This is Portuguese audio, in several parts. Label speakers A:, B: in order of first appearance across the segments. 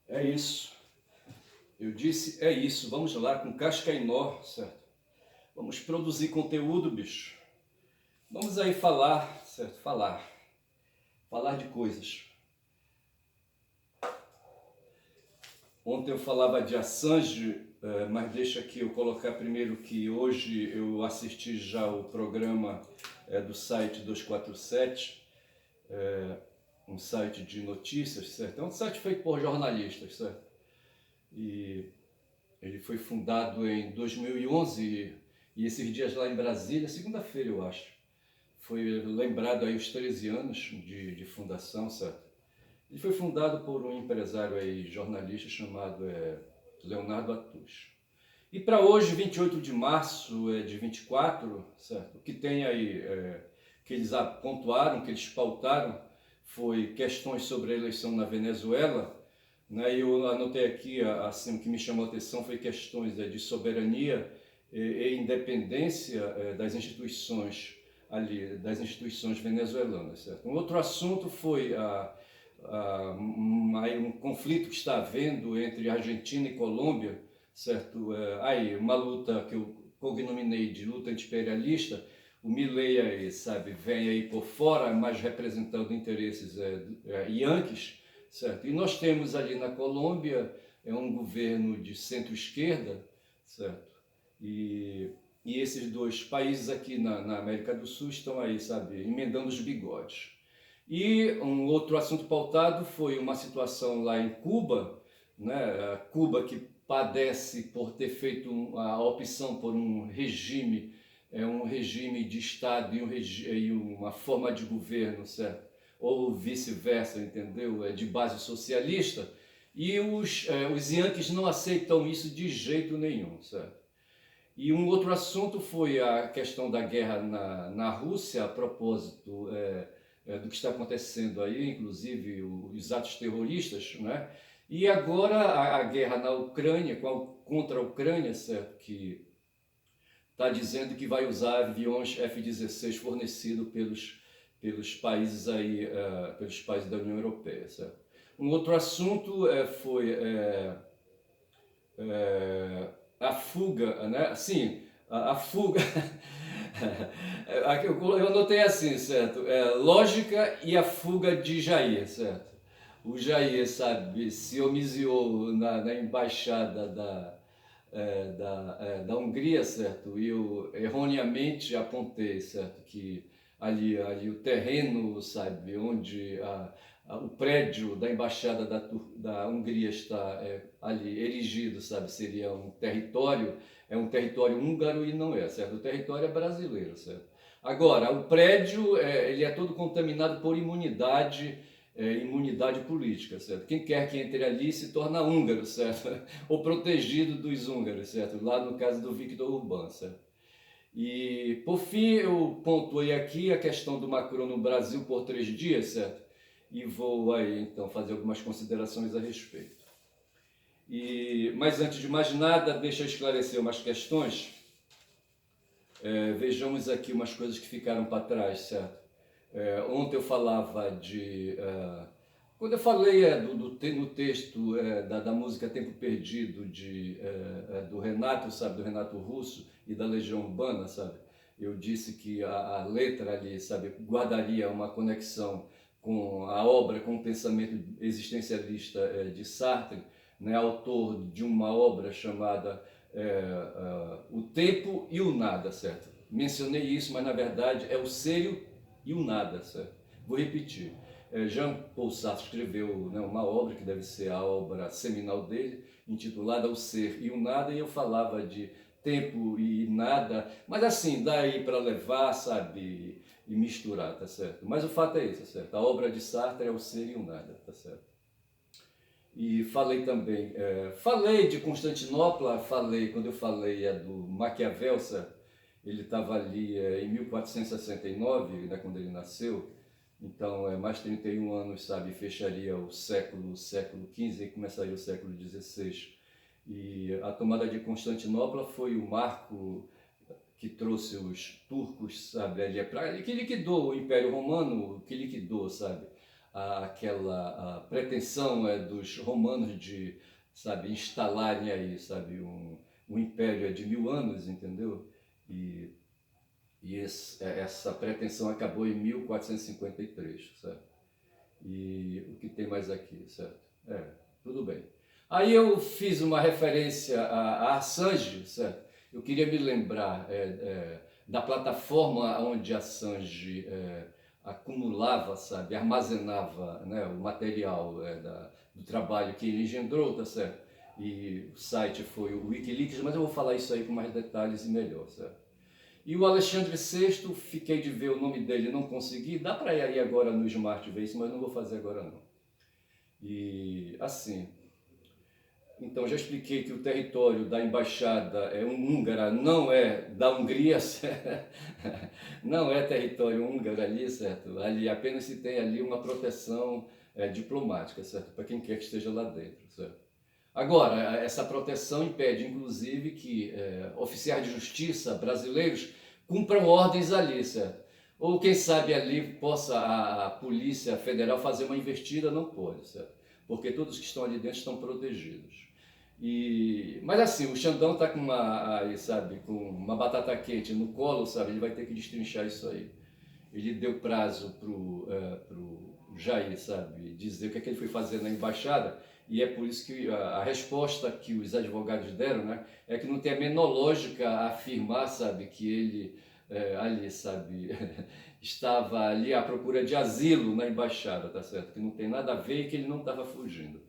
A: É isso. Eu disse, é isso. Vamos lá com casca e nó, certo? Vamos produzir conteúdo, bicho. Vamos aí falar, certo? Falar. Falar de coisas. Ontem eu falava de Assange, mas deixa aqui eu colocar primeiro que hoje eu assisti já o programa do site 247, um site de notícias, certo? É um site feito por jornalistas, certo? E ele foi fundado em 2011 e esses dias lá em Brasília, segunda-feira eu acho, foi lembrado aí os 13 anos de fundação, certo? Ele foi fundado por um empresário aí, jornalista chamado Leonardo Atus. E para hoje, 28 de março de 24, certo? O que tem aí, que eles pontuaram, que eles pautaram, foi questões sobre a eleição na Venezuela, né? E eu anotei aqui, assim, o que me chamou a atenção foi questões de soberania e independência das instituições ali, das instituições venezuelanas, certo? Um outro assunto foi um conflito que está havendo entre Argentina e Colômbia, certo? Aí, uma luta que eu cognominei de luta anti-imperialista, o Milei aí, sabe, vem aí por fora, mas representando interesses yanquis, certo? E nós temos ali na Colômbia um governo de centro-esquerda, certo? E esses dois países aqui na América do Sul estão aí, sabe, emendando os bigodes. E um outro assunto pautado foi uma situação lá em Cuba, né? Cuba que padece por ter feito a opção por um regime de Estado e uma forma de governo, certo? Ou vice-versa, entendeu? De base socialista. E os Yankees não aceitam isso de jeito nenhum, certo? E um outro assunto foi a questão da guerra na Rússia, a propósito do que está acontecendo aí, inclusive os atos terroristas, né? E agora a guerra na Ucrânia, contra a Ucrânia, certo? Que está dizendo que vai usar aviões F-16 fornecidos pelos países aí, pelos países da União Europeia, certo? Um outro assunto foi a fuga, né? Sim, a fuga. Eu anotei assim, certo? Lógica e a fuga de Jair, certo? O Jair, sabe, se homiciou na embaixada da Hungria, certo? E eu erroneamente apontei, certo, que ali o terreno, sabe, onde o prédio da embaixada da Hungria está ali erigido, sabe, seria um território húngaro e não é, certo? O território é brasileiro, certo? Agora, o prédio, ele é todo contaminado por imunidade política, certo? Quem quer que entre ali se torna húngaro, certo? Ou protegido dos húngaros, certo? Lá no caso do Viktor Orbán, certo? E, por fim, eu pontuei aqui a questão do Macron no Brasil por 3 dias, certo? E vou aí, então, fazer algumas considerações a respeito. Mas, antes de mais nada, deixa eu esclarecer umas questões. Vejamos aqui umas coisas que ficaram para trás, certo? Ontem eu falava quando eu falei no texto da música Tempo Perdido do Renato, sabe, do Renato Russo e da Legião Urbana, sabe, eu disse que a letra ali, sabe, guardaria uma conexão com a obra, com o pensamento existencialista de Sartre, né, autor de uma obra chamada O Tempo e o Nada, certo? Mencionei isso, mas na verdade é o ser e o nada, certo? Vou repetir. Jean-Paul Sartre escreveu, né, uma obra que deve ser a obra seminal dele, intitulada O Ser e o Nada, e eu falava de tempo e nada, mas assim, daí para levar, sabe, e misturar, tá certo? Mas o fato é esse, tá certo? A obra de Sartre é o ser e o nada, tá certo? E falei também, falei de Constantinopla, quando eu falei do Maquiavel, certo? Ele estava ali em 1469, né, quando ele nasceu, então mais 31 anos, sabe, fecharia o século XV e começaria o século XVI. E a tomada de Constantinopla foi o marco que trouxe os turcos, sabe, ali que liquidou o Império Romano, que liquidou, sabe, aquela pretensão dos romanos de, sabe, instalarem aí, sabe, um império de 1000 anos, entendeu? E, essa pretensão acabou em 1453, certo? E o que tem mais aqui, certo? Tudo bem. Aí eu fiz uma referência a Assange, certo? Eu queria me lembrar da plataforma onde Assange acumulava, sabe, armazenava, né, o material do trabalho que ele engendrou, tá certo? E o site foi o Wikileaks, mas eu vou falar isso aí com mais detalhes e melhor, certo? E o Alexandre VI, fiquei de ver o nome dele, não consegui. Dá para ir aí agora no Smart ver isso, mas não vou fazer agora não. E assim, então já expliquei que o território da embaixada húngara não é da Hungria, não é território húngaro ali, certo? Ali apenas se tem ali uma proteção diplomática, certo? Para quem quer que esteja lá dentro, certo? Agora, essa proteção impede, inclusive, que oficiais de justiça brasileiros cumpram ordens ali, certo? Ou, quem sabe, ali possa a Polícia Federal fazer uma investida, não pode, certo? Porque todos que estão ali dentro estão protegidos. Mas assim, o Xandão está com uma batata quente no colo, sabe? Ele vai ter que destrinchar isso aí. Ele deu prazo pro Jair, sabe, dizer o que é que ele foi fazer na embaixada, e é por isso que a resposta que os advogados deram, né, é que não tem a menor lógica afirmar, sabe, que ele ali, sabe, estava ali à procura de asilo na embaixada, tá certo? Que não tem nada a ver e que ele não estava fugindo,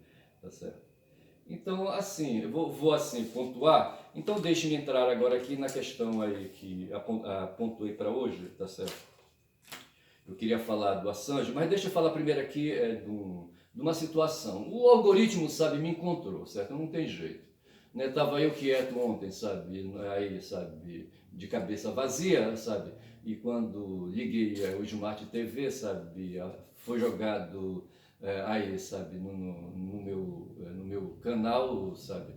A: tá certo? Então, assim, eu vou assim pontuar. Então, deixe-me entrar agora aqui na questão aí que apontei para hoje, tá certo? Eu queria falar do Assange, mas deixa eu falar primeiro aqui de uma situação. O algoritmo, sabe, me encontrou, certo? Não tem jeito. Né? Tava eu quieto ontem, sabe, aí, sabe, de cabeça vazia, sabe, e quando liguei o Smart TV, sabe, foi jogado aí, sabe, no meu canal, sabe,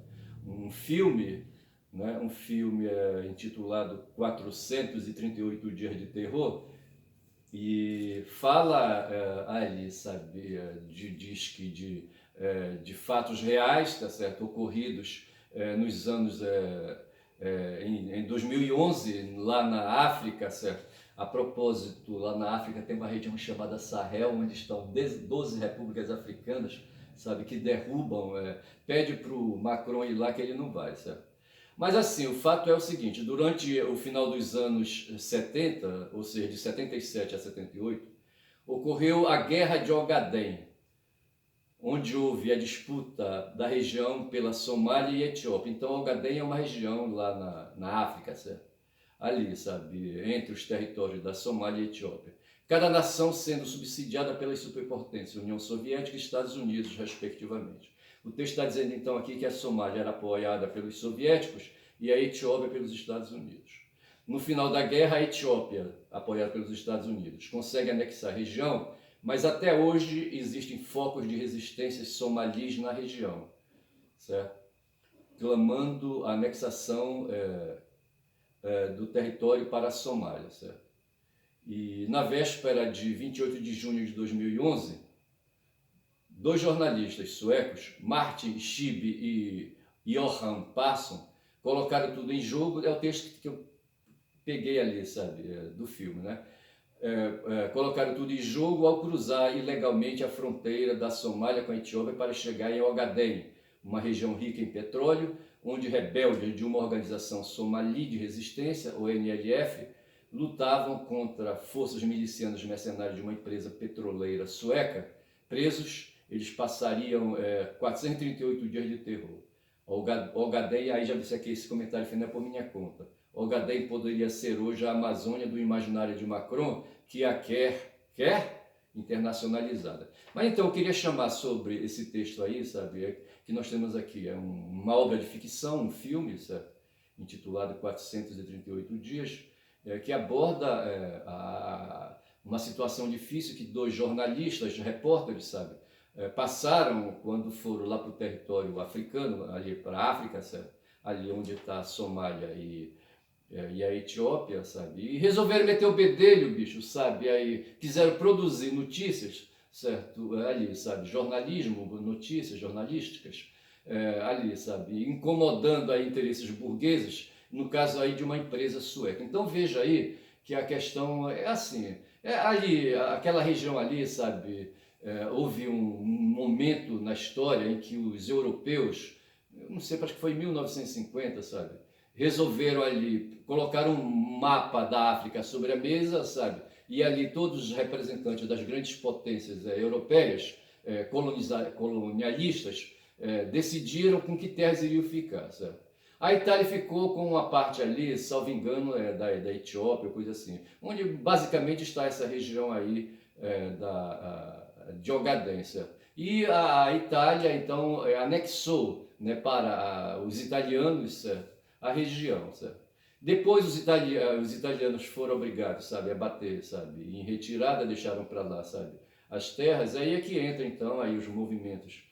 A: um filme, né, um filme intitulado 438 Dias de Terror, e fala ali, sabe, diz que de fatos reais, tá certo, ocorridos nos anos em 2011 lá na África, certo? A propósito, lá na África tem uma região chamada Sahel, onde estão 12 repúblicas africanas, sabe, que derrubam, pede para o Macron ir lá que ele não vai, certo? Mas assim, o fato é o seguinte, durante o final dos anos 70, ou seja, de 77 a 78, ocorreu a Guerra de Ogaden, onde houve a disputa da região pela Somália e Etiópia. Então, Ogaden é uma região lá na África, certo? Ali, sabe, entre os territórios da Somália e Etiópia. Cada nação sendo subsidiada pelas superpotências, União Soviética e Estados Unidos, respectivamente. O texto está dizendo então aqui que a Somália era apoiada pelos soviéticos e a Etiópia pelos Estados Unidos. No final da guerra, a Etiópia, apoiada pelos Estados Unidos, consegue anexar a região, mas até hoje existem focos de resistências somalis na região, certo? Clamando a anexação do território para a Somália, certo? E na véspera de 28 de junho de 2011, dois jornalistas suecos, Martin Schibbye e Johan Persson, colocaram tudo em jogo. É o texto que eu peguei ali, sabe, do filme, né? Colocaram tudo em jogo ao cruzar ilegalmente a fronteira da Somália com a Etiópia para chegar em Ogaden, uma região rica em petróleo, onde rebeldes de uma organização somali de resistência, o NLF, lutavam contra forças milicianas mercenárias de uma empresa petroleira sueca. Presos, eles passariam 438 dias de terror. Ogaden, aí já disse aqui, esse comentário foi não é por minha conta. Ogaden poderia ser hoje a Amazônia do imaginário de Macron, que a quer internacionalizada. Mas então eu queria chamar sobre esse texto aí, sabe, que nós temos aqui, uma obra de ficção, um filme, certo? Intitulado 438 Dias, que aborda uma situação difícil que dois jornalistas, repórteres, sabe, passaram quando foram lá para o território africano, ali para a África, certo? Ali onde está a Somália e a Etiópia, sabe? E resolveram meter o bedelho, bicho, sabe? Aí quiseram produzir notícias, certo? Ali, sabe, jornalismo, notícias jornalísticas, ali, sabe, incomodando aí interesses burgueses, no caso aí de uma empresa sueca. Então veja aí que a questão é assim, ali, aquela região ali, sabe, houve um momento na história em que os europeus, eu não sei, acho que foi em 1950, sabe, resolveram ali colocar um mapa da África sobre a mesa, sabe, e ali todos os representantes das grandes potências europeias, colonialistas, decidiram com que terras iriam ficar, sabe? A Itália ficou com uma parte ali, salvo engano, da Etiópia, coisa assim, onde basicamente está essa região aí de Ogaden, certo? E a Itália, então, anexou, né, para os italianos, certo, a região, certo? Depois os italianos foram obrigados, sabe, a bater, sabe, em retirada, deixaram para lá, sabe, as terras. Aí é que entra então aí os movimentos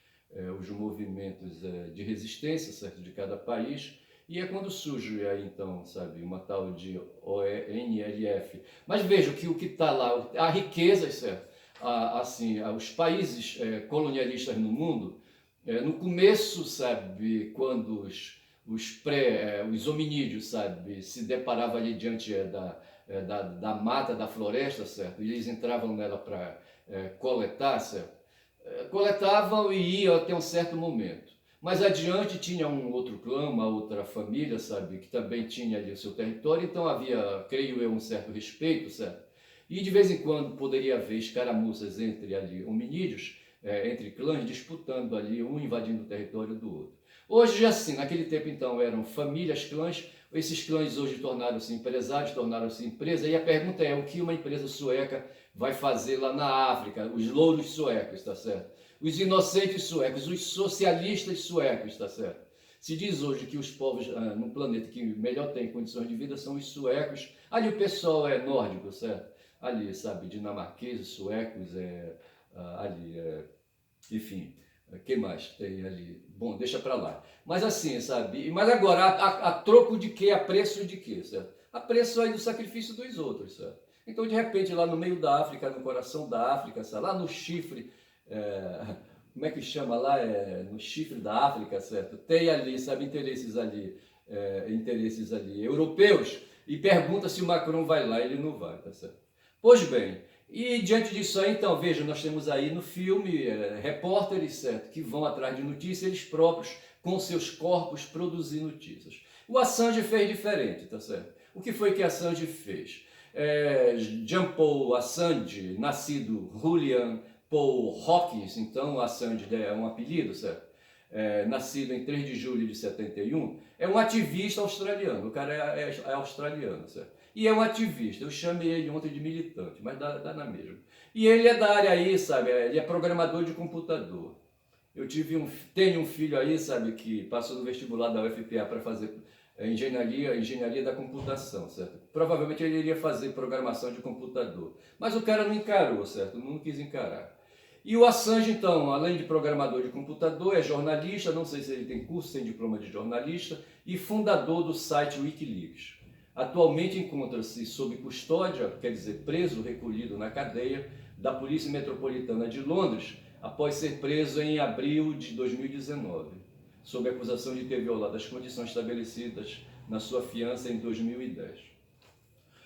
A: de resistência, certo, de cada país. E é quando surge aí então, sabe, uma tal de ONLF. Mas veja que o que está lá, a riqueza, certo, assim, os países colonialistas no mundo, no começo, sabe, quando os hominídeos, sabe, se deparavam ali diante da mata, da floresta, certo? E eles entravam nela para coletar, certo? Coletavam e iam até um certo momento. Mas adiante tinha um outro clã, uma outra família, sabe, que também tinha ali o seu território, então havia, creio eu, um certo respeito, certo? E de vez em quando poderia haver escaramuças entre ali hominídeos, entre clãs, disputando ali, um invadindo o território do outro. Hoje, assim, naquele tempo então eram famílias, clãs, esses clãs hoje tornaram-se empresários, tornaram-se empresa, e a pergunta é o que uma empresa sueca vai fazer lá na África, os louros suecos, tá certo? Os inocentes suecos, os socialistas suecos, tá certo? Se diz hoje que os povos no planeta que melhor têm condições de vida são os suecos, ali o pessoal é nórdico, certo? Ali, sabe, dinamarqueses, suecos, enfim, o que mais tem ali? Bom, deixa para lá. Mas assim, sabe? Mas agora, a troco de quê? A preço de quê, certo? A preço aí do sacrifício dos outros, certo? Então, de repente, lá no meio da África, no coração da África, sabe? Lá no chifre, como é que chama lá? No chifre da África, certo? Tem ali, sabe, interesses ali europeus, e pergunta se o Macron vai lá, ele não vai, tá certo? Pois bem, e diante disso aí, então, veja, nós temos aí no filme repórteres, certo, que vão atrás de notícias, eles próprios, com seus corpos, produzir notícias. O Assange fez diferente, tá certo? O que foi que Assange fez? Jean Paul Assange, nascido Julian Paul Hawkins, então Assange é um apelido, certo? Nascido em 3 de julho de 71, é um ativista australiano, o cara é australiano, certo? E é um ativista, eu chamei ele ontem de militante, mas dá na mesma. E ele é da área aí, sabe, ele é programador de computador. Eu tenho um filho aí, sabe, que passou no vestibular da UFPA para fazer engenharia da computação, certo? Provavelmente ele iria fazer programação de computador, mas o cara não encarou, certo? Não quis encarar. E o Assange, então, além de programador de computador, é jornalista, não sei se ele tem curso, tem diploma de jornalista, e fundador do site Wikileaks. Atualmente encontra-se sob custódia, quer dizer, preso, recolhido na cadeia da Polícia Metropolitana de Londres, após ser preso em abril de 2019, sob acusação de ter violado as condições estabelecidas na sua fiança em 2010.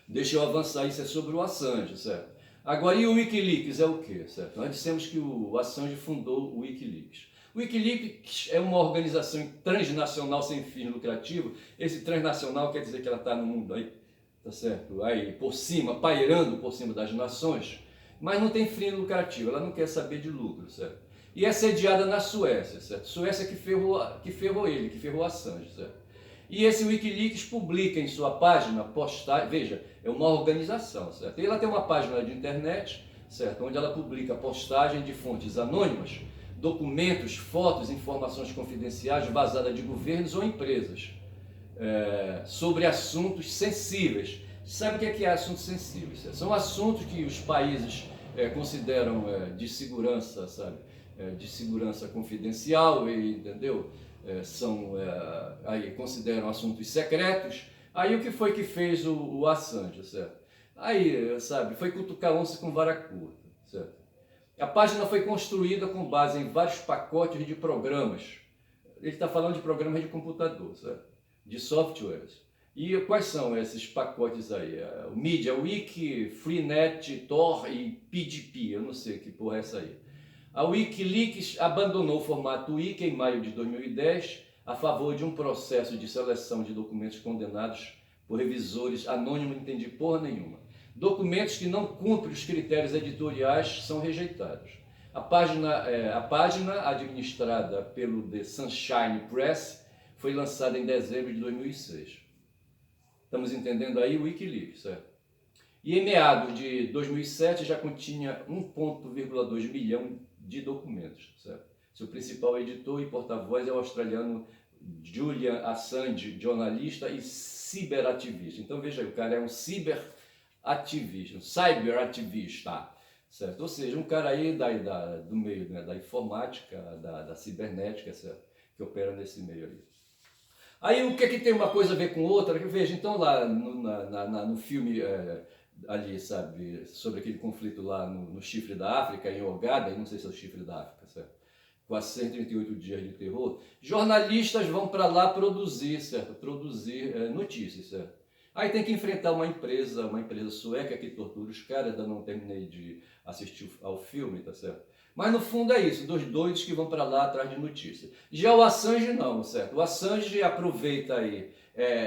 A: Deixa eu avançar, isso é sobre o Assange, certo? Agora, e o Wikileaks é o quê, certo? Nós dissemos que o Assange fundou o Wikileaks. O Wikileaks é uma organização transnacional sem fins lucrativos. Esse transnacional quer dizer que ela está no mundo aí, tá certo? Aí, por cima, pairando por cima das nações, mas não tem fim lucrativo, ela não quer saber de lucro, certo? E é sediada na Suécia, certo? Suécia que ferrou Assange, certo? E esse Wikileaks publica em sua página postagem, veja, é uma organização, certo? E ela tem uma página de internet, certo? Onde ela publica postagem de fontes anônimas, documentos, fotos, informações confidenciais vazadas de governos ou empresas sobre assuntos sensíveis. Sabe o que é assuntos sensíveis? Certo? São assuntos que os países consideram de segurança, sabe? De segurança confidencial, entendeu? Aí consideram assuntos secretos. Aí o que foi que fez o Assange, certo? Aí, sabe, foi cutucar onça com vara curta, certo? A página foi construída com base em vários pacotes de programas. Ele está falando de programas de computador, certo? De softwares. E quais são esses pacotes aí? O MediaWiki, Freenet, Tor e PGP, eu não sei que porra é essa aí. A Wikileaks abandonou o formato Wiki em maio de 2010 a favor de um processo de seleção de documentos condenados por revisores anônimos, não entendi porra nenhuma. Documentos que não cumprem os critérios editoriais são rejeitados. A página administrada pelo The Sunshine Press foi lançada em dezembro de 2006. Estamos entendendo aí o Wikileaks, certo? E em meados de 2007 já continha 1,2 milhão de documentos, certo? Seu principal editor e porta-voz é o australiano Julian Assange, jornalista e ciberativista. Então veja aí, o cara é um ciberativista, um cyberativista, certo? Ou seja, um cara aí do meio, né, da informática, da cibernética, certo? Que opera nesse meio aí. Aí o que é que tem uma coisa a ver com outra? Veja, então lá no filme ali, sabe, sobre aquele conflito lá no chifre da África, em Ogada, não sei se é o chifre da África, certo? Com as 138 dias de terror, jornalistas vão para lá produzir, certo? Produzir notícias, certo? Aí tem que enfrentar uma empresa sueca que tortura os caras, ainda não terminei de assistir ao filme, tá certo? Mas no fundo é isso, dois doidos que vão para lá atrás de notícias. Já o Assange não, certo? O Assange aproveita aí,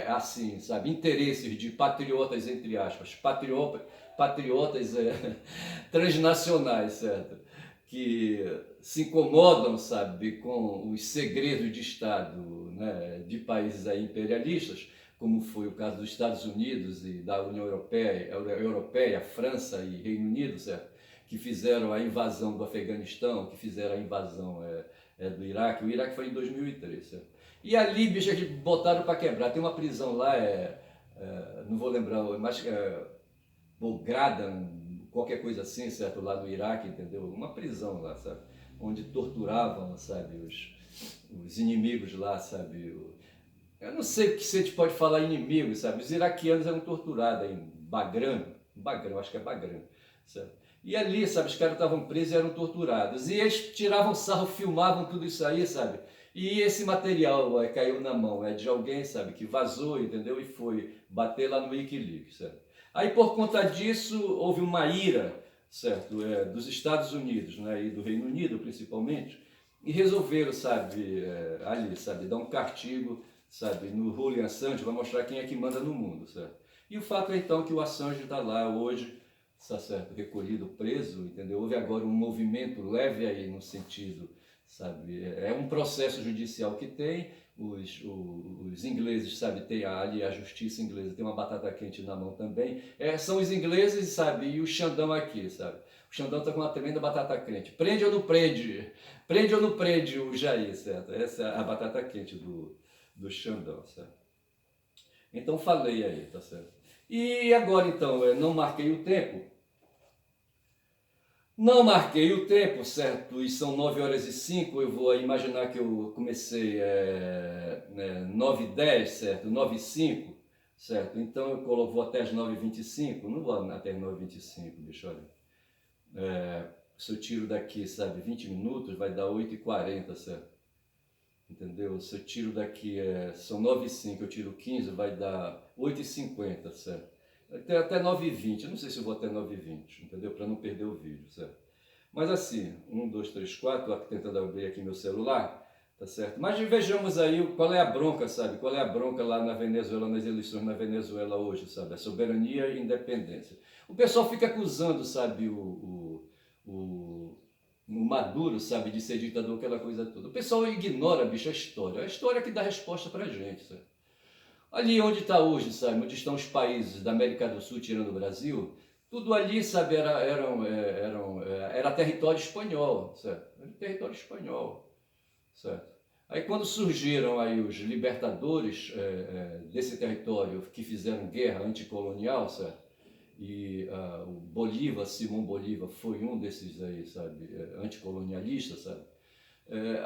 A: assim, sabe, interesses de patriotas, entre aspas, patriotas transnacionais, certo? Que se incomodam, sabe, com os segredos de Estado, né, de países aí imperialistas, como foi o caso dos Estados Unidos e da União Europeia, França e Reino Unido, certo? Que fizeram a invasão do Afeganistão, que fizeram a invasão do Iraque. O Iraque foi em 2003, certo? E a Líbia já botaram para quebrar. Tem uma prisão lá, não vou lembrar, mas Bogradan, qualquer coisa assim, certo? Lá no Iraque, entendeu? Uma prisão lá, sabe? Onde torturavam, sabe, os inimigos lá, sabe? Eu não sei o que você pode falar inimigo, sabe? Os iraquianos eram torturados em Bagram, acho que é Bagram, certo? E ali, sabe, os caras estavam presos e eram torturados. E eles tiravam sarro, filmavam tudo isso aí, sabe? E esse material caiu na mão de alguém, sabe, que vazou, entendeu? E foi bater lá no Wikileaks, certo? Aí, por conta disso, houve uma ira, certo, dos Estados Unidos, né, e do Reino Unido, principalmente, e resolveram, sabe, ali, sabe, dar um castigo, sabe, no Julian Assange, vai mostrar quem é que manda no mundo, certo? E o fato é, então, que o Assange está lá hoje, está certo, recolhido, preso, entendeu? Houve agora um movimento leve aí no sentido, sabe, é um processo judicial que tem, os ingleses, sabe, tem ali a justiça inglesa, tem uma batata quente na mão também, são os ingleses, sabe, e o Xandão aqui, sabe, o Xandão está com uma tremenda batata quente, prende ou não prende? Prende ou não prende o Jair, certo? Essa é a batata quente do Xandão, certo? Então falei aí, tá certo? E agora então, não marquei o tempo, certo? E são 9h05, eu vou imaginar que eu comecei 9h10, certo? 9h05, certo? Então eu vou até as 9h25, não vou até as 9h25, deixa eu olhar. Se eu tiro daqui, sabe, 20 minutos, vai dar 8h40, certo? Entendeu? Se eu tiro daqui, são 9h05, eu tiro 15, vai dar 8h50, certo? Até 9h20, eu não sei se eu vou até 9h20, entendeu? Para não perder o vídeo, certo? Mas assim, 1, 2, 3, 4, estou tentando abrir aqui meu celular, tá certo? Mas vejamos aí qual é a bronca, sabe? Qual é a bronca lá na Venezuela, nas eleições na Venezuela hoje, sabe? A soberania e a independência. O pessoal fica acusando, sabe, o Maduro, sabe, de ser ditador, aquela coisa toda. O pessoal ignora, bicho, a história que dá resposta pra gente, sabe? Ali onde está hoje, sabe, onde estão os países da América do Sul, tirando o Brasil, tudo ali, sabe, era território espanhol, certo? Era território espanhol, certo? Aí quando surgiram aí os libertadores desse território que fizeram guerra anticolonial, certo? E o Bolívar, Simão Bolívar, foi um desses aí, sabe, anticolonialistas, sabe?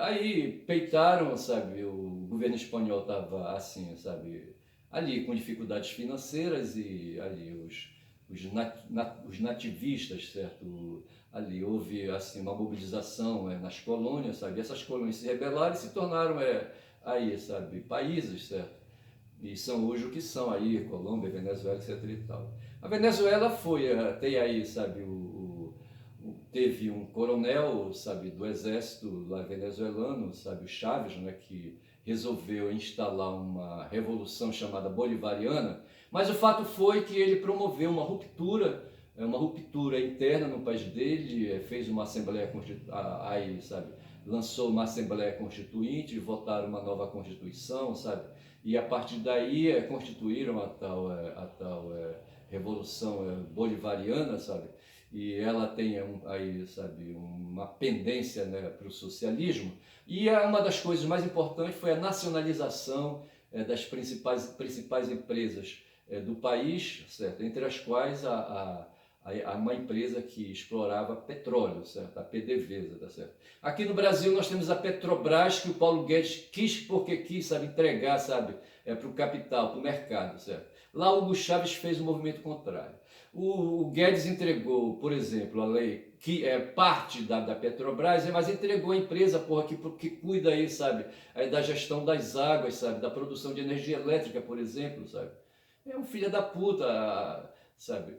A: Aí peitaram, sabe, o governo espanhol estava assim, sabe, ali com dificuldades financeiras e ali os nativistas, certo, ali houve assim uma mobilização nas colônias, sabe? E essas colônias se rebelaram e se tornaram aí, sabe, países, certo? E são hoje o que são aí, Colômbia, Venezuela, etc e tal. A Venezuela tem aí, sabe, teve um coronel, sabe, do exército lá venezuelano, sabe, o Chávez, né, que resolveu instalar uma revolução chamada bolivariana, mas o fato foi que ele promoveu uma ruptura interna no país dele, fez uma assembleia aí, sabe, lançou uma assembleia constituinte, votaram uma nova constituição, sabe, e a partir daí constituíram a tal revolução bolivariana, sabe, e ela tem aí, sabe, uma pendência, né, para o socialismo. E uma das coisas mais importantes foi a nacionalização das principais empresas do país, certo? Entre as quais uma empresa que explorava petróleo, certo? A PDVSA, tá certo? Aqui no Brasil nós temos a Petrobras, que o Paulo Guedes quis porque quis, sabe, entregar, sabe, para o capital, para o mercado, certo? Lá o Hugo Chávez fez um movimento contrário. O Guedes entregou, por exemplo, a lei que é parte da Petrobras, mas entregou a empresa, porra, que cuida aí, sabe, aí da gestão das águas, sabe, da produção de energia elétrica, por exemplo, sabe. É um filho da puta, sabe.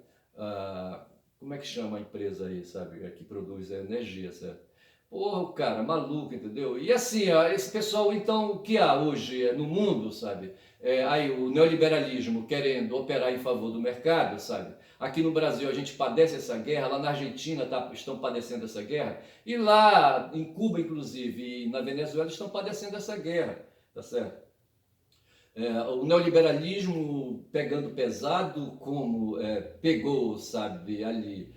A: Como é que chama a empresa aí, sabe, que produz energia, certo? Porra, o cara maluco, entendeu? E assim, esse pessoal, então, o que há hoje no mundo, sabe? Aí o neoliberalismo querendo operar em favor do mercado, sabe? Aqui no Brasil a gente padece essa guerra, lá na Argentina estão padecendo essa guerra, e lá em Cuba, inclusive, e na Venezuela estão padecendo essa guerra, tá certo? O neoliberalismo pegando pesado, como pegou, sabe, ali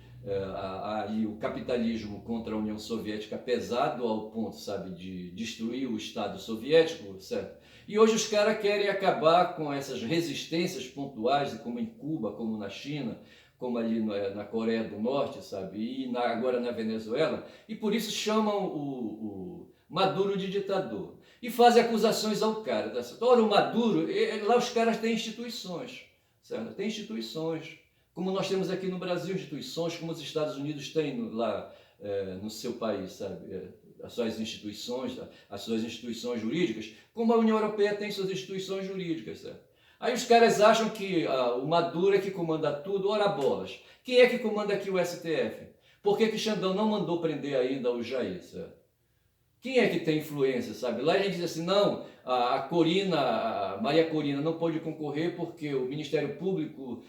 A: o capitalismo contra a União Soviética pesado ao ponto, sabe, de destruir o Estado soviético, certo? E hoje os caras querem acabar com essas resistências pontuais, como em Cuba, como na China, como ali na Coreia do Norte, sabe, e agora na Venezuela, e por isso chamam o Maduro de ditador. E fazem acusações ao cara. Tá certo? Ora, o Maduro, lá os caras têm instituições, certo? Tem instituições, como nós temos aqui no Brasil instituições, como os Estados Unidos têm lá no seu país, sabe? As suas instituições jurídicas, como a União Europeia tem suas instituições jurídicas, certo? Aí os caras acham que o Maduro é que comanda tudo, ora bolas. Quem é que comanda aqui o STF? Por que Xandão não mandou prender ainda o Jair, certo? Quem é que tem influência, sabe? Lá a gente diz assim, não, a Maria Corina não pôde concorrer porque o Ministério Público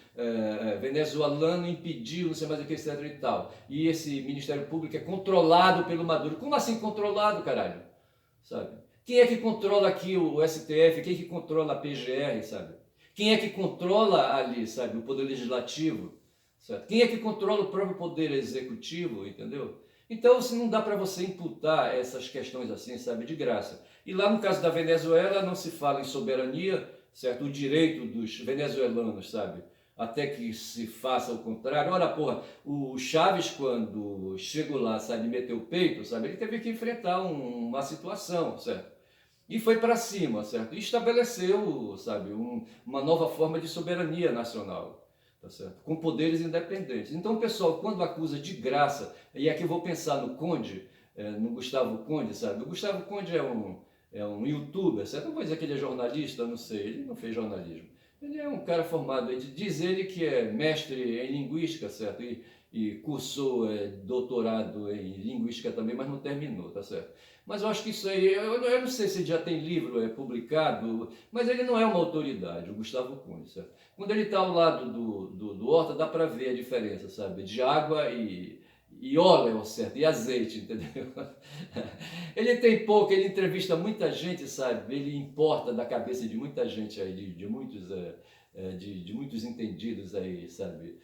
A: venezuelano impediu, não sei mais o que, etc e tal. E esse Ministério Público é controlado pelo Maduro. Como assim controlado, caralho? Sabe? Quem é que controla aqui o STF? Quem é que controla a PGR, sabe? Quem é que controla ali, sabe, o Poder Legislativo? Certo? Quem é que controla o próprio Poder Executivo, entendeu? Então, assim, não dá para você imputar essas questões assim, sabe, de graça. E lá no caso da Venezuela não se fala em soberania, certo? O direito dos venezuelanos, sabe? Até que se faça o contrário. Ora, porra, o Chávez, quando chegou lá, sabe, meteu o peito, sabe, ele teve que enfrentar uma situação, certo? E foi para cima, certo? E estabeleceu, sabe, uma nova forma de soberania nacional. Tá certo? Com poderes independentes. Então, pessoal, quando acusa de graça, e aqui eu vou pensar no Conde, no Gustavo Conde, sabe? O Gustavo Conde é um youtuber, certo? Não vou dizer que ele é jornalista, não sei, ele não fez jornalismo. Ele é um cara formado, diz ele que é mestre em linguística, certo? E cursou doutorado em linguística também, mas não terminou, tá certo? Mas eu acho que isso aí, eu não sei se ele já tem livro publicado, mas ele não é uma autoridade, o Gustavo Conde, certo? Quando ele está ao lado do Horta, dá para ver a diferença, sabe? De água e óleo, certo? E azeite, entendeu? Ele tem pouco, ele entrevista muita gente, sabe? Ele importa da cabeça de muita gente aí, de muitos entendidos aí, sabe?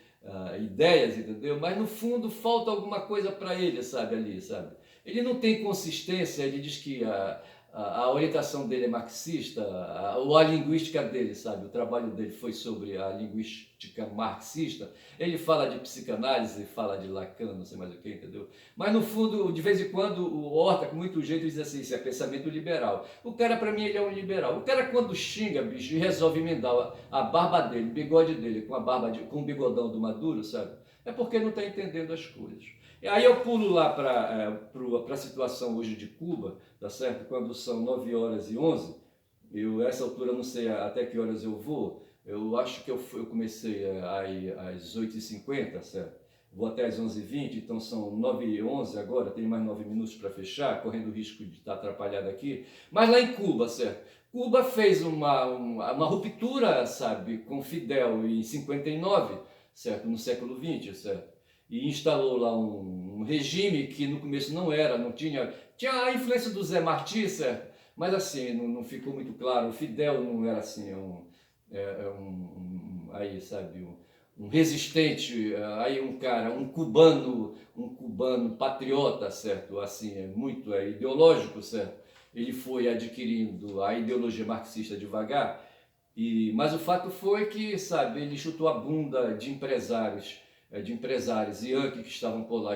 A: Ideias, entendeu? Mas no fundo falta alguma coisa para ele, sabe? Ali, sabe? Ele não tem consistência, ele diz que a orientação dele é marxista, ou a linguística dele, sabe? O trabalho dele foi sobre a linguística marxista. Ele fala de psicanálise, fala de Lacan, não sei mais o que, entendeu? Mas no fundo, de vez em quando, o Horta, com muito jeito, diz assim, isso é pensamento liberal. O cara, para mim, ele é um liberal. O cara, quando xinga, bicho, e resolve emendar a barba dele, o bigode dele, com o bigodão do Maduro, sabe? É porque não está entendendo as coisas. E aí eu pulo lá para a situação hoje de Cuba, tá certo? Quando são 9h11, essa altura não sei até que horas eu vou, eu acho que eu comecei aí às 8h50, certo? Vou até às 11h20, então são 9h11 agora, tenho mais 9 minutos para fechar, correndo o risco de estar atrapalhado aqui. Mas lá em Cuba, certo? Cuba fez uma ruptura, sabe, com Fidel em 59, certo? No século XX, certo? E instalou lá um regime que no começo não tinha a influência do Zé Martí, certo? Mas assim, não ficou muito claro, o Fidel não era assim, aí, sabe, um resistente, aí um cara, um cubano patriota, certo? Assim, muito ideológico, certo? Ele foi adquirindo a ideologia marxista devagar, mas o fato foi que, sabe, ele chutou a bunda de empresários Yankee que estavam por lá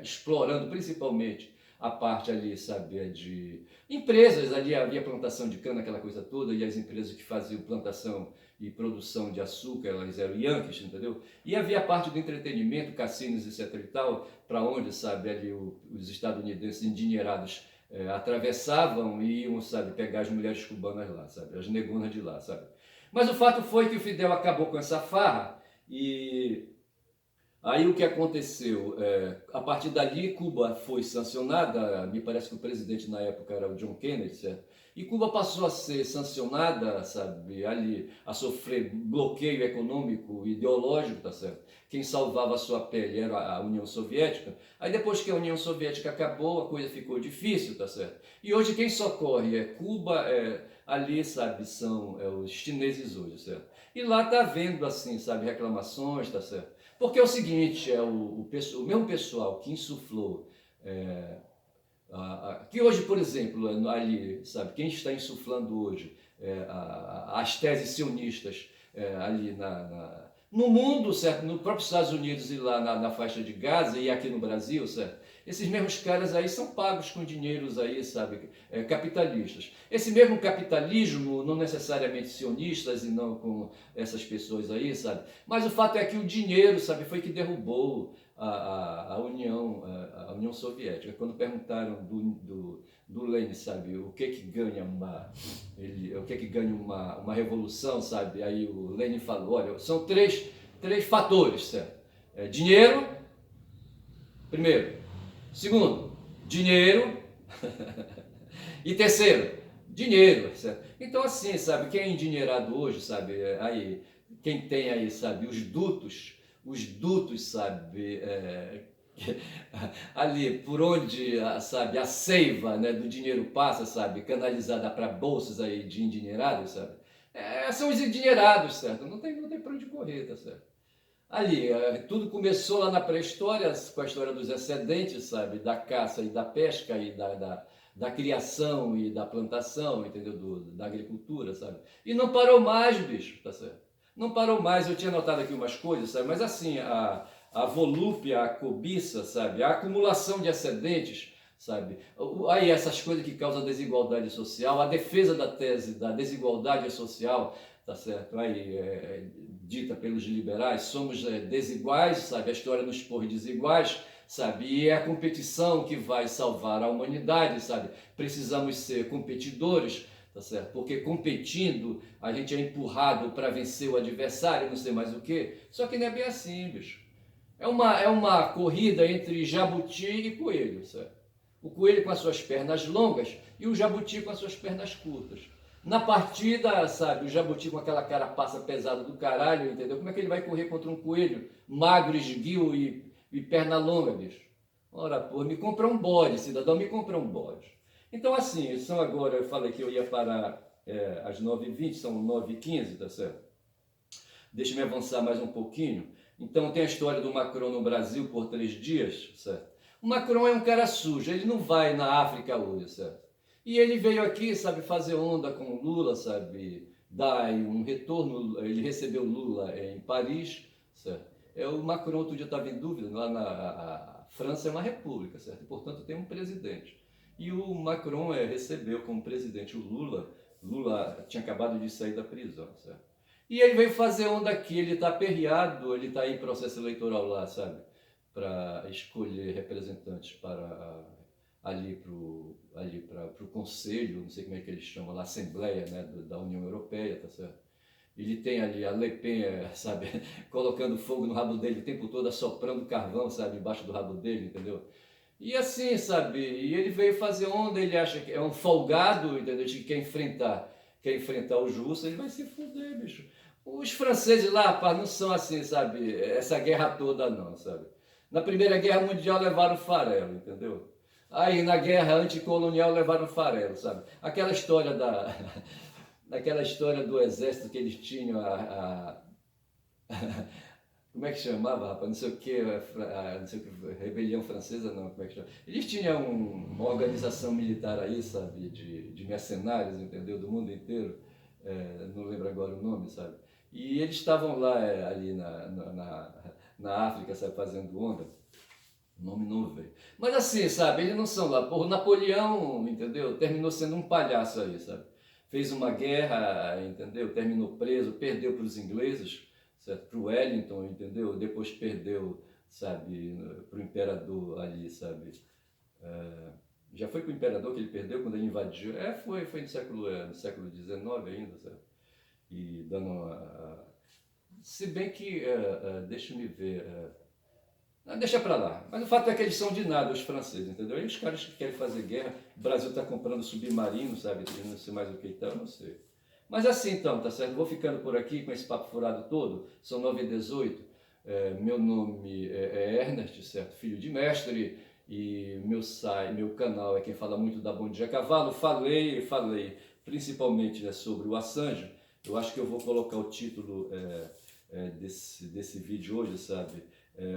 A: explorando principalmente a parte ali, sabe, de empresas, ali havia plantação de cana, aquela coisa toda, e as empresas que faziam plantação e produção de açúcar, elas eram Yankees, entendeu? E havia a parte do entretenimento, cassinos, etc e tal, para onde, sabe, ali os estadunidenses endinheirados atravessavam e iam, sabe, pegar as mulheres cubanas lá, sabe, as negonas de lá, sabe. Mas o fato foi que o Fidel acabou com essa farra e aí o que aconteceu? A partir dali, Cuba foi sancionada, me parece que o presidente na época era o John Kennedy, certo? E Cuba passou a ser sancionada, sabe, ali, a sofrer bloqueio econômico, ideológico, tá certo? Quem salvava a sua pele era a União Soviética. Aí depois que a União Soviética acabou, a coisa ficou difícil, tá certo? E hoje quem socorre é Cuba, ali, sabe, são os chineses hoje, certo? E lá tá vendo, assim, sabe, reclamações, tá certo? Porque é o seguinte, o mesmo pessoal que insuflou, que hoje, por exemplo, ali, sabe, quem está insuflando hoje as teses sionistas ali no mundo, certo, no próprio Estados Unidos e lá na faixa de Gaza e aqui no Brasil, certo, esses mesmos caras aí são pagos com dinheiros aí, sabe, capitalistas. Esse mesmo capitalismo, não necessariamente sionistas e não com essas pessoas aí, sabe, mas o fato é que o dinheiro, sabe, foi que derrubou a União Soviética. Quando perguntaram do Lenin, sabe, o que ganha uma revolução, sabe, aí o Lenin falou, olha, são três fatores, certo? Dinheiro, primeiro. Segundo, dinheiro. E terceiro, dinheiro, certo? Então assim, sabe, quem é endinheirado hoje, sabe, aí, quem tem aí, sabe, os dutos, sabe, ali por onde, sabe, a seiva, né, do dinheiro passa, sabe, canalizada para bolsas aí de endinheirados, sabe, são os endinheirados, certo? Não tem para onde correr, tá certo? Ali, tudo começou lá na pré-história, com a história dos excedentes, sabe, da caça e da pesca e da criação e da plantação, entendeu, da agricultura, sabe, e não parou mais, bicho, tá certo? Não parou mais. Eu tinha notado aqui umas coisas, sabe, mas assim, a volúpia, a cobiça, sabe, a acumulação de excedentes, sabe, aí essas coisas que causam desigualdade social, a defesa da tese da desigualdade social, tá certo, aí dita pelos liberais, somos desiguais, sabe, a história nos põe desiguais, sabe, e é a competição que vai salvar a humanidade, sabe, precisamos ser competidores, tá certo, porque competindo a gente é empurrado para vencer o adversário, não sei mais o que, só que não é bem assim, bicho. É uma corrida entre jabuti e coelho, certo? O coelho com as suas pernas longas e o jabuti com as suas pernas curtas. Na partida, sabe, o jabuti com aquela carapaça pesada do caralho, entendeu? Como é que ele vai correr contra um coelho magro, esguio e perna longa, bicho? Ora, pô, me compra um bode, cidadão, me compra um bode. Então, assim, são agora, eu falei que eu ia parar às 9h20, são 9h15, tá certo? Deixa-me avançar mais um pouquinho. Então tem a história do Macron no Brasil por 3 dias, certo? O Macron é um cara sujo, ele não vai na África hoje, certo? E ele veio aqui, sabe, fazer onda com o Lula, sabe, dar um retorno, ele recebeu Lula em Paris, certo? O Macron outro dia estava em dúvida, lá a França é uma república, certo? E, portanto tem um presidente. E o Macron recebeu como presidente o Lula tinha acabado de sair da prisão, certo? E ele veio fazer onda aqui, ele está aperreado, ele está em processo eleitoral lá, sabe? para escolher representantes para para o Conselho, não sei como é que eles chamam lá, Assembleia, né, da União Europeia, tá certo? Ele tem ali a Le Pen, sabe, colocando fogo no rabo dele o tempo todo, assoprando carvão, sabe, embaixo do rabo dele, entendeu? E assim, sabe, e ele veio fazer onda, ele acha que é um folgado, entendeu? Que quer enfrentar os russos, ele vai se fuder, bicho. Os franceses lá, rapaz, não são assim, sabe, essa guerra toda não, sabe. Na Primeira Guerra Mundial levaram farelo, entendeu? Aí na guerra anticolonial levaram farelo, sabe? Aquela história do exército que eles tinham, como é que chamava, rapaz? Não sei o que, não sei o que, rebelião francesa, não, como é que chama? Eles tinham uma organização militar aí, sabe, de mercenários, entendeu? Do mundo inteiro, não lembro agora o nome, sabe? E eles estavam lá, ali na África, sabe, fazendo onda. O nome não veio. Mas assim, sabe, eles não são lá. Porra, Napoleão, entendeu? Terminou sendo um palhaço aí, sabe? Fez uma guerra, entendeu? Terminou preso, perdeu para os ingleses, certo? Para o Wellington, entendeu? Depois perdeu, sabe, para o imperador ali, sabe? Já foi para o imperador que ele perdeu quando ele invadiu. Foi no século XIX ainda, sabe? E dando se bem que, deixa-me ver. Deixa pra lá. Mas o fato é que eles são de nada, os franceses, entendeu? E os caras que querem fazer guerra, o Brasil está comprando submarino, sabe? Eu não sei mais o que então, não sei. Mas assim então, tá certo? Vou ficando por aqui com esse papo furado todo. São 9h18. Meu nome é Ernest, certo? Filho de mestre. E meu canal é Quem Fala Muito da Bom Dia Cavalo. Falei, principalmente, né, sobre o Assange. Eu acho que eu vou colocar o título desse vídeo hoje, sabe?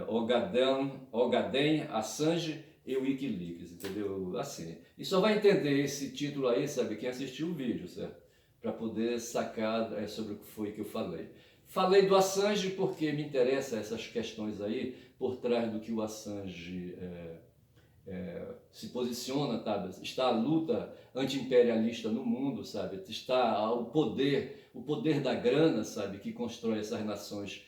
A: Ogaden, Assange e Wikileaks, entendeu? Assim. E só vai entender esse título aí, sabe, quem assistiu o vídeo, certo? Para poder sacar sobre o que foi que eu falei. Falei do Assange porque me interessa essas questões aí, por trás do que o Assange se posiciona, sabe? Está a luta anti-imperialista no mundo, sabe? Está o poder da grana, sabe? Que constrói essas nações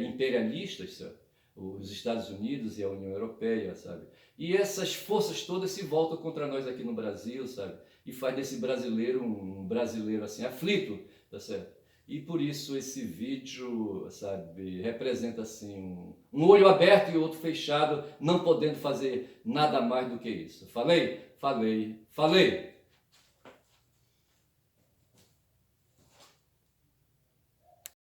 A: imperialistas, sabe? Os Estados Unidos e a União Europeia, sabe? E essas forças todas se voltam contra nós aqui no Brasil, sabe? E faz desse brasileiro um brasileiro assim aflito, tá certo? E por isso esse vídeo, sabe, representa assim um olho aberto e outro fechado, não podendo fazer nada mais do que isso. Falei? Falei, falei!